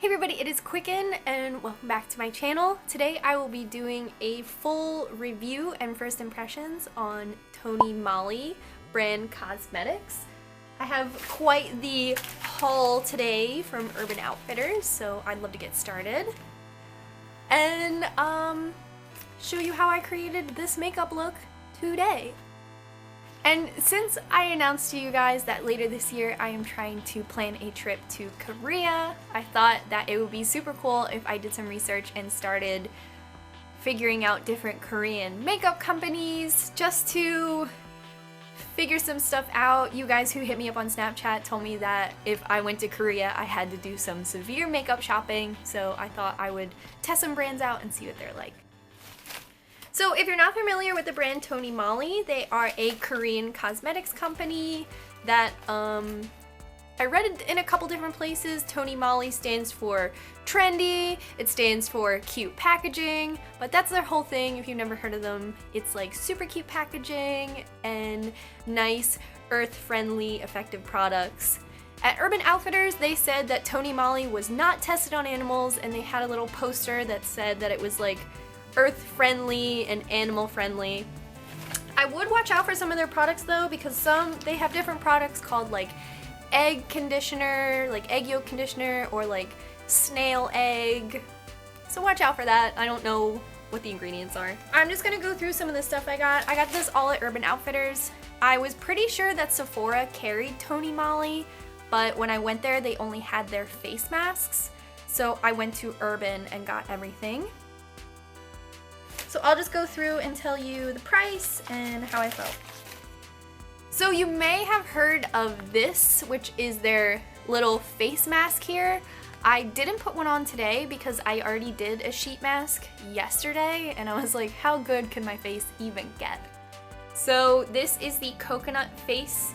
Hey everybody, it is Qqcknd and welcome back to my channel. Today I will be doing a full review and first impressions on Moly brand cosmetics. I have quite the haul today from Urban Outfitters, so I'd love to get started and show you how I created this makeup look today. And since I announced to you guys that later this year I am trying to plan a trip to Korea, I thought that it would be super cool if I did some research and started figuring out different Korean makeup companies just to figure some stuff out. You guys who hit me up on Snapchat told me that if I went to Korea I had to do some severe makeup shopping, so I thought I would test some brands out and see what they're like. So if you're not familiar with the brand Moly, they are a Korean cosmetics company that I read it in a couple different places. Moly stands for trendy, it stands for cute packaging, but that's their whole thing. If you've never heard of them, it's like super cute packaging and nice, earth-friendly, effective products. At Urban Outfitters, they said that Moly was not tested on animals, and they had a little poster that said that it was like earth-friendly and animal-friendly. I would watch out for some of their products though, because they have different products called like egg conditioner, like egg yolk conditioner, or like snail egg. So watch out for that. I don't know what the ingredients are. I'm just gonna go through some of the stuff I got. I got this all at Urban Outfitters. I was pretty sure that Sephora carried Moly, but when I went there they only had their face masks. So I went to Urban and got everything. So I'll just go through and tell you the price and how I felt. So you may have heard of this, which is their little face mask here. I didn't put one on today because I already did a sheet mask yesterday, and I was like, how good can my face even get? So this is the coconut face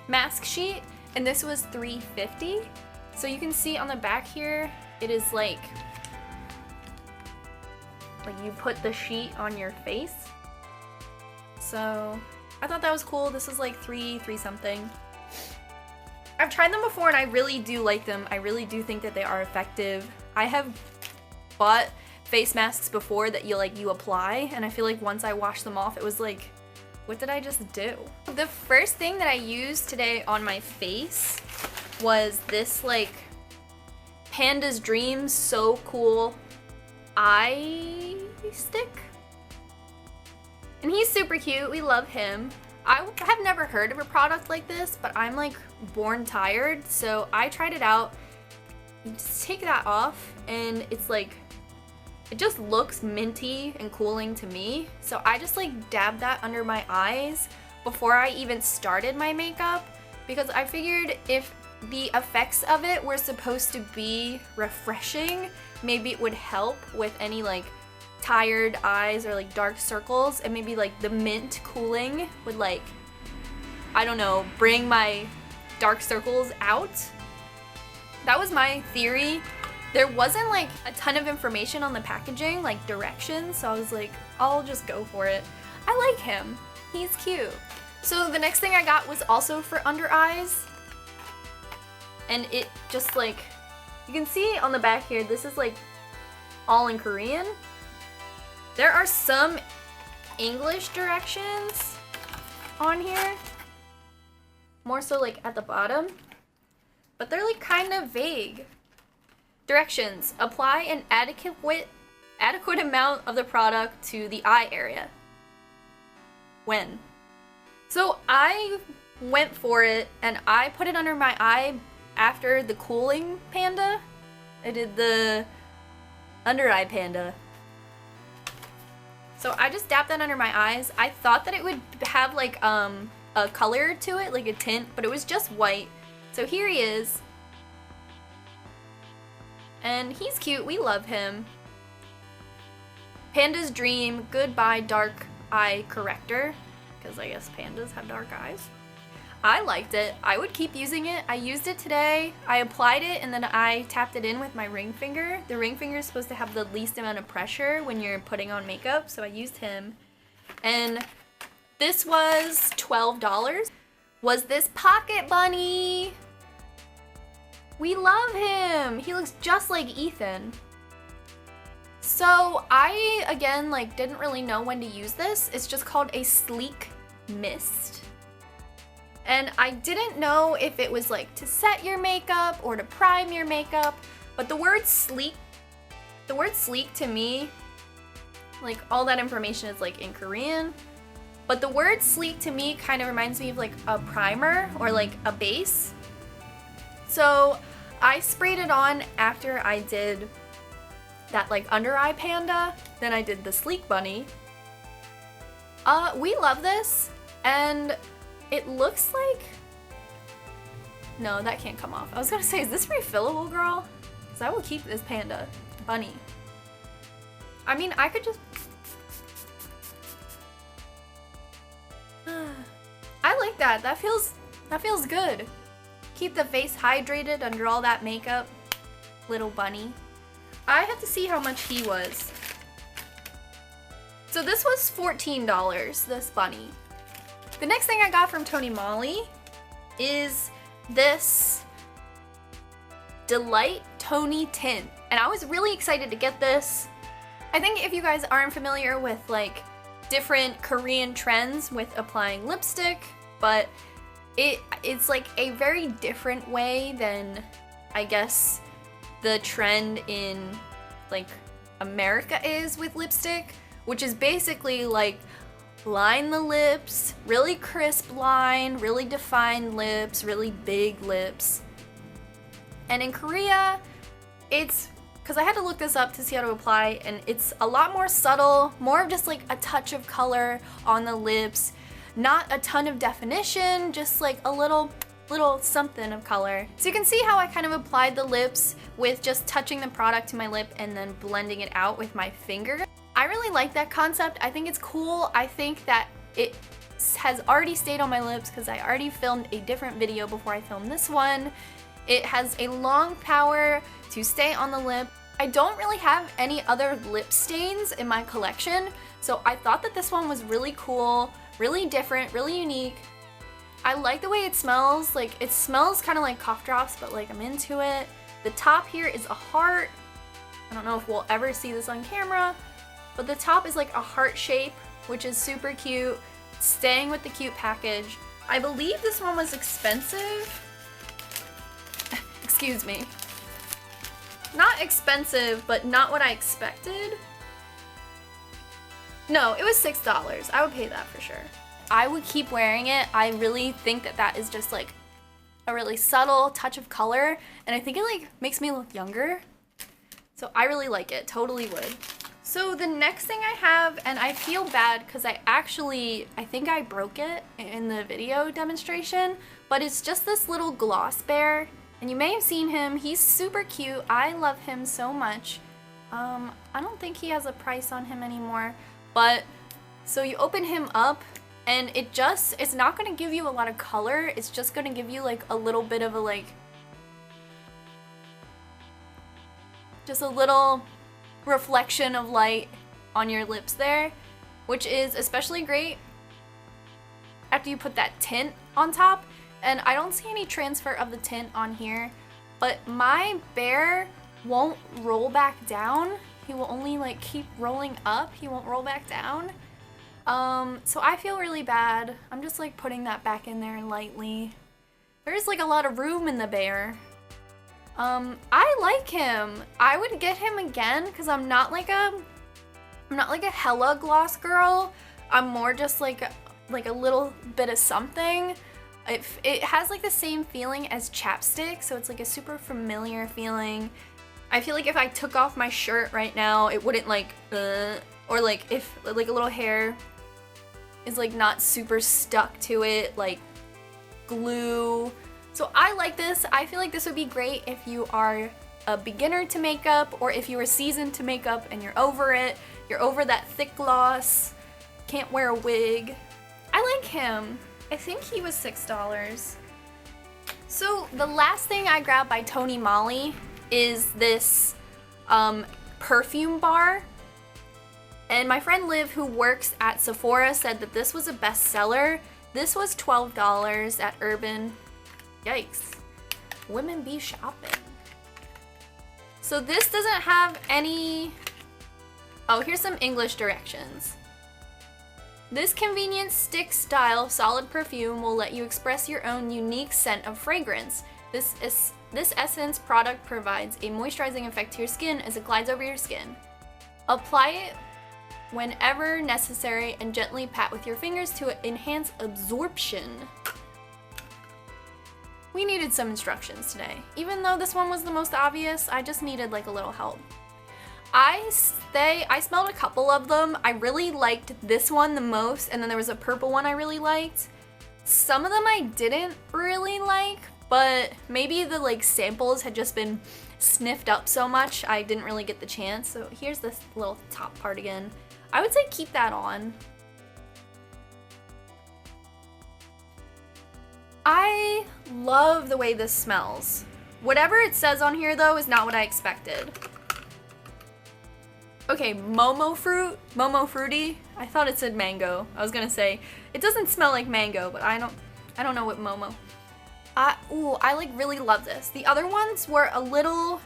mask sheet, and this was $3.50. So you can see on the back here, it is like you put the sheet on your face. So I thought that was cool. This is like three something. I've tried them before and I really do like them. I really do think that they are effective. I have bought face masks before that you apply, and I feel like once I washed them off it was like, what did I just do? The first thing that I used today on my face was this like Panda's Dream So Cool eye stick, and he's super cute. We love him. I have never heard of a product like this, but I'm like born tired, so I tried it out. You just take that off and it's like, it just looks minty and cooling to me, so I just like dabbed that under my eyes before I even started my makeup, because I figured if the effects of it were supposed to be refreshing, maybe it would help with any like tired eyes or like dark circles, and maybe like the mint cooling would like, I don't know, bring my dark circles out. That was my theory. There wasn't like a ton of information on the packaging, like directions, so I was like, I'll just go for it. I like him. He's cute. So the next thing I got was also for under eyes, and it just like, you can see on the back here, this is like all in Korean. There are some English directions on here, more so like at the bottom, but they're like kind of vague. Directions: apply an adequate amount of the product to the eye area. When? So I went for it and I put it under my eye after the cooling Panda. I did the under eye Panda. So I just dabbed that under my eyes. I thought that it would have like a color to it, like a tint, but it was just white. So here he is. And he's cute, we love him. Panda's Dream Goodbye Dark Eye Corrector, because I guess pandas have dark eyes. I liked it. I would keep using it. I used it today. I applied it and then I tapped it in with my ring finger. The ring finger is supposed to have the least amount of pressure when you're putting on makeup, so I used him. And this was $12. Was this Pocket Bunny? We love him! He looks just like Ethan. So I, again, like didn't really know when to use this. It's just called a sleek mist. And I didn't know if it was like to set your makeup or to prime your makeup, but the word sleek to me, like all that information is like in Korean, but the word sleek to me kind of reminds me of like a primer or like a base. So I sprayed it on after I did that like under eye Panda, then I did the Sleek Bunny. We love this, and it looks like, no, that can't come off. I was gonna say, is this refillable, girl? Because I will keep this Panda Bunny. I mean, I could just, I like that. That feels good. Keep the face hydrated under all that makeup. Little bunny. I have to see how much he was. So this was $14, this bunny. The next thing I got from Tony Moly is this Delight Tony Tint. And I was really excited to get this. I think if you guys aren't familiar with like different Korean trends with applying lipstick, but it's like a very different way than, I guess, the trend in like America is with lipstick, which is basically like line the lips, really crisp line, really defined lips, really big lips. And in Korea, it's, because I had to look this up to see how to apply, and it's a lot more subtle, more of just like a touch of color on the lips, not a ton of definition, just like a little something of color. So you can see how I kind of applied the lips with just touching the product to my lip and then blending it out with my finger. I really like that concept. I think it's cool. I think that it has already stayed on my lips because I already filmed a different video before I filmed this one. It has a long power to stay on the lip. I don't really have any other lip stains in my collection, so I thought that this one was really cool, really different, really unique. I like the way it smells. Like, it smells kind of like cough drops, but like I'm into it. The top here is a heart. I don't know if we'll ever see this on camera, but the top is like a heart shape, which is super cute. It's staying with the cute package. I believe this one was expensive. Excuse me. Not expensive, but not what I expected. No, it was $6. I would pay that for sure. I would keep wearing it. I really think that that is just like a really subtle touch of color, and I think it like makes me look younger. So I really like it, totally would. So the next thing I have, and I feel bad because I think I broke it in the video demonstration, but it's just this little gloss bear, and you may have seen him. He's super cute. I love him so much. I don't think he has a price on him anymore, but so you open him up, and it's not going to give you a lot of color. It's just going to give you like a little bit of a like, just a little reflection of light on your lips there, which is especially great after you put that tint on top. And I don't see any transfer of the tint on here, but my bear won't roll back down. He will only like keep rolling up. He won't roll back down. So I feel really bad. I'm just like putting that back in there lightly. There's like a lot of room in the bear. I like him. I would get him again because I'm not like a hella gloss girl. I'm more just like a little bit of something. It has like the same feeling as chapstick, so it's like a super familiar feeling. I feel like if I took off my shirt right now, it wouldn't like, or like if like a little hair is like not super stuck to it, like glue. So I like this. I feel like this would be great if you are a beginner to makeup, or if you are seasoned to makeup and you're over it, you're over that thick gloss, can't wear a wig. I like him. I think he was $6. So the last thing I grabbed by Tony Moly is this perfume bar. And my friend Liv, who works at Sephora, said that this was a bestseller. This was $12 at Urban. Yikes. women be shopping. So this doesn't have any... Oh, here's some English directions. This convenient stick-style solid perfume will let you express your own unique scent of fragrance. This essence product provides a moisturizing effect to your skin as it glides over your skin. Apply it whenever necessary and gently pat with your fingers to enhance absorption. We needed some instructions today. Even though this one was the most obvious, I just needed like a little help. I smelled a couple of them. I really liked this one the most, and then there was a purple one I really liked. Some of them I didn't really like, but maybe the like samples had just been sniffed up so much I didn't really get the chance. So here's this little top part again. I would say keep that on. I love the way this smells. Whatever it says on here though is not what I expected. Okay, Momo fruity. I thought it said mango. I was gonna say, it doesn't smell like mango, but I don't know what Momo. I like really love this. The other ones were a little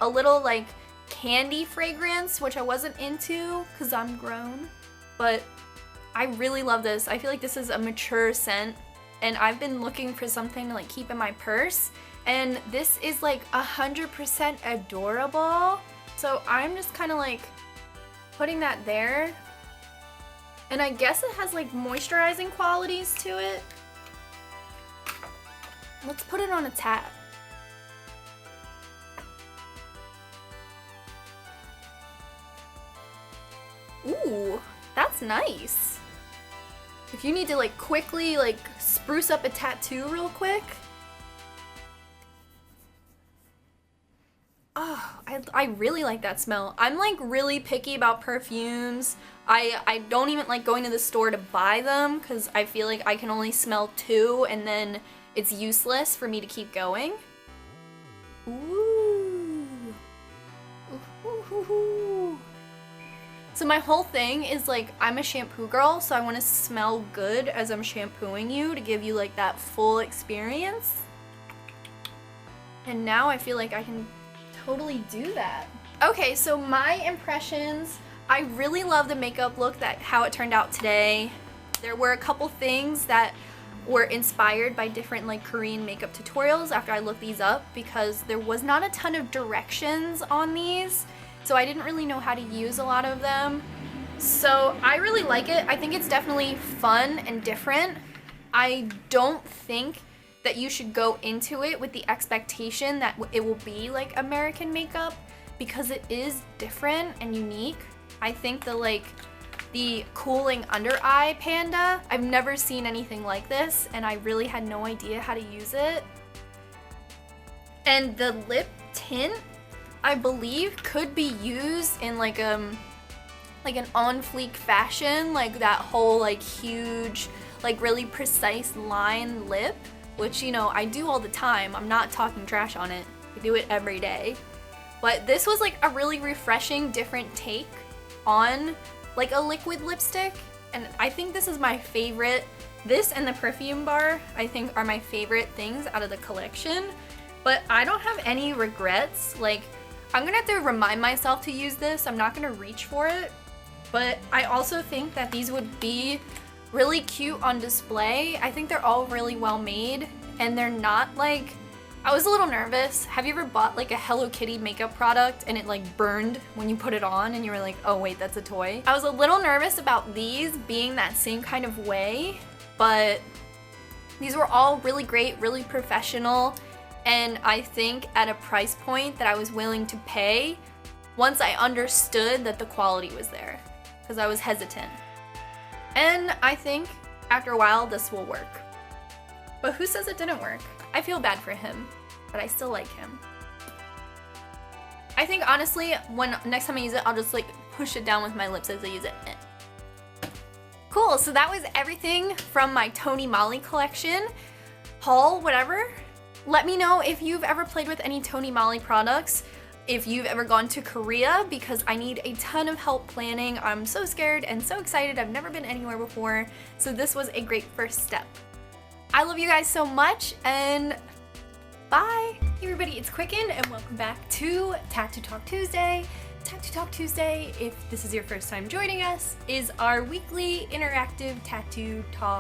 like candy fragrance, which I wasn't into because I'm grown, but I really love this. I feel like this is a mature scent, and I've been looking for something to like keep in my purse, and this is like 100% adorable. So I'm just kind of like putting that there, and I guess it has like moisturizing qualities to it. Let's put it on a tap. Ooh, that's nice. If you need to like quickly like spruce up a tattoo real quick. Oh, I really like that smell. I'm like really picky about perfumes. I don't even like going to the store to buy them because I feel like I can only smell 2 and then it's useless for me to keep going. Ooh. Ooh. So my whole thing is like, I'm a shampoo girl, so I want to smell good as I'm shampooing you to give you like that full experience. And now I feel like I can totally do that. Okay, so my impressions, I really love the makeup look, how it turned out today. There were a couple things that were inspired by different like Korean makeup tutorials after I looked these up, because there was not a ton of directions on these, so I didn't really know how to use a lot of them. So I really like it. I think it's definitely fun and different. I don't think that you should go into it with the expectation that it will be like American makeup, because it is different and unique. I think the cooling under eye Panda, I've never seen anything like this, and I really had no idea how to use it. And the lip tint, I believe, could be used in like an on fleek fashion, like that whole like huge, like really precise line lip, which, you know, I do all the time. I'm not talking trash on it. I do it every day. But this was like a really refreshing, different take on like a liquid lipstick, and I think this is my favorite. This and the perfume bar, I think, are my favorite things out of the collection, but I don't have any regrets. Like, I'm gonna have to remind myself to use this. I'm not gonna reach for it, but I also think that these would be really cute on display. I think they're all really well made, and they're not like, I was a little nervous. Have you ever bought like a Hello Kitty makeup product and it like burned when you put it on and you were like, oh wait, that's a toy? I was a little nervous about these being that same kind of way, but these were all really great, really professional, and I think at a price point that I was willing to pay once I understood that the quality was there, because I was hesitant. And I think after a while this will work. But who says it didn't work? I feel bad for him, but I still like him. I think honestly, when next time I use it, I'll just like push it down with my lips as I use it. Cool, so that was everything from my Tony Moly collection, haul, whatever. Let me know if you've ever played with any Tony Moly products, if you've ever gone to Korea, because I need a ton of help planning. I'm so scared and so excited. I've never been anywhere before, so this was a great first step. I love you guys so much, and Bye! Hey everybody, it's Qqcknd and welcome back to Tattoo Talk Tuesday. Tattoo Talk Tuesday, if this is your first time joining us, is our weekly interactive tattoo talk